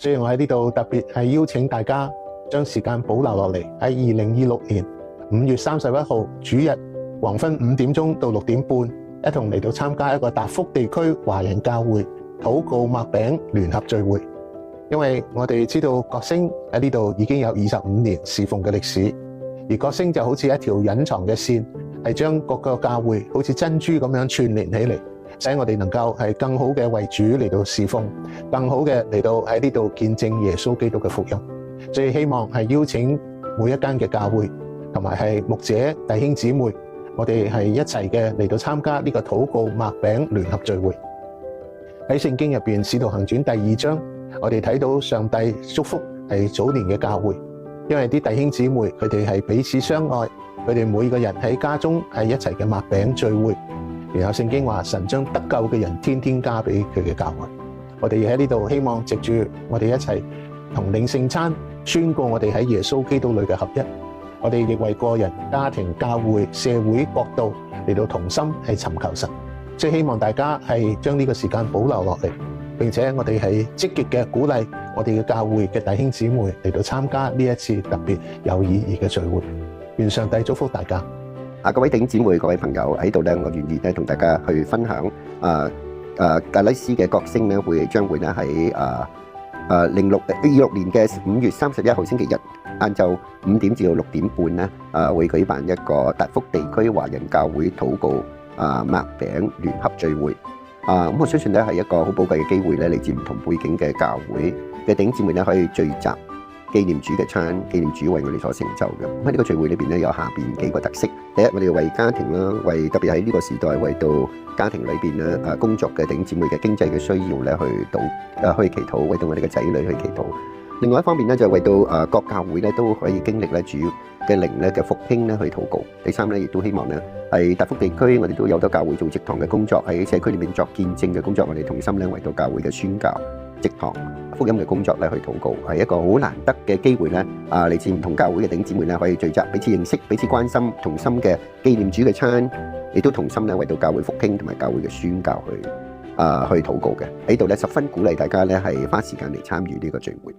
所以我喺呢度特別係邀請大家將時間保留落嚟，喺2026年5月31號主日黃昏5點鐘到6點半，一同嚟到參加一個達福地區華人教會禱告擘餅聯合聚會。因為我哋知道角聲喺呢度已經有25年侍奉嘅歷史，而角聲就好似一條隱藏嘅線，係將各個教會好似珍珠咁樣串聯起嚟，使我哋能夠係更好嘅為主嚟到侍奉，更好嘅嚟到喺呢度見證耶穌基督嘅福音。所以希望係邀請每一間嘅教會同埋係牧者弟兄姊妹，我哋係一齊嘅嚟到參加呢個禱告擘餅聯合聚會。喺聖經入邊《使徒行傳》第2章，我哋睇到上帝祝福係早年嘅教會，因為啲弟兄姊妹佢哋係彼此相愛，佢哋每個人喺家中係一齊嘅擘餅聚會。然後聖經話神將得救嘅人天天加俾佢嘅教會。我哋喺呢度希望藉住我哋一齊同領聖餐，宣告我哋喺耶穌基督裏嘅合一。我哋亦為個人、家庭、教會、社會、國度嚟到同心係尋求神。所以希望大家係將呢個時間保留落嚟，並且我哋係積極嘅鼓勵我哋嘅教會嘅弟兄姊妹嚟到參加呢一次特別有意義嘅聚會。願上帝祝福大家。各位弟兄姊妹、各位朋友喺度咧，我願意咧同大家去分享大禮司嘅角聲咧，將會咧喺26年嘅5月31號星期日晏晝5點至到6點半咧，會舉辦一個達福地區華人教會禱告擘餅聯合聚會。咁我相信咧係一個好寶貴嘅機會咧，嚟自唔同背景嘅教會嘅弟兄姊妹咧可以聚集，紀念主嘅餐，紀念主為我哋所成就嘅。喺呢個聚會裏邊咧，有下邊幾個特色。第一，我哋為家庭啦，特別喺呢個時代，為到家庭裏邊咧工作嘅弟兄姊妹嘅經濟嘅需要咧去祈禱，為到我哋嘅仔女去祈禱。另外一方面咧，就為到各教會咧都可以經歷咧主嘅靈咧嘅復興咧去禱告。第三咧，亦都希望咧係達福地區，我哋都有得教會做植堂嘅工作，喺社區裏面作見證嘅工作，我哋同心咧為到教會嘅宣教、植堂、福音嘅工作咧去禱告，係一個好難得嘅機會咧。嚟自唔同教會嘅弟兄姊妹咧可以聚集，彼此認識、彼此關心，同心嘅紀念主嘅餐，亦都同心咧為到教會復興同埋教會嘅宣教去禱告嘅。喺度咧十分鼓勵大家咧係花時間嚟參與呢個聚會。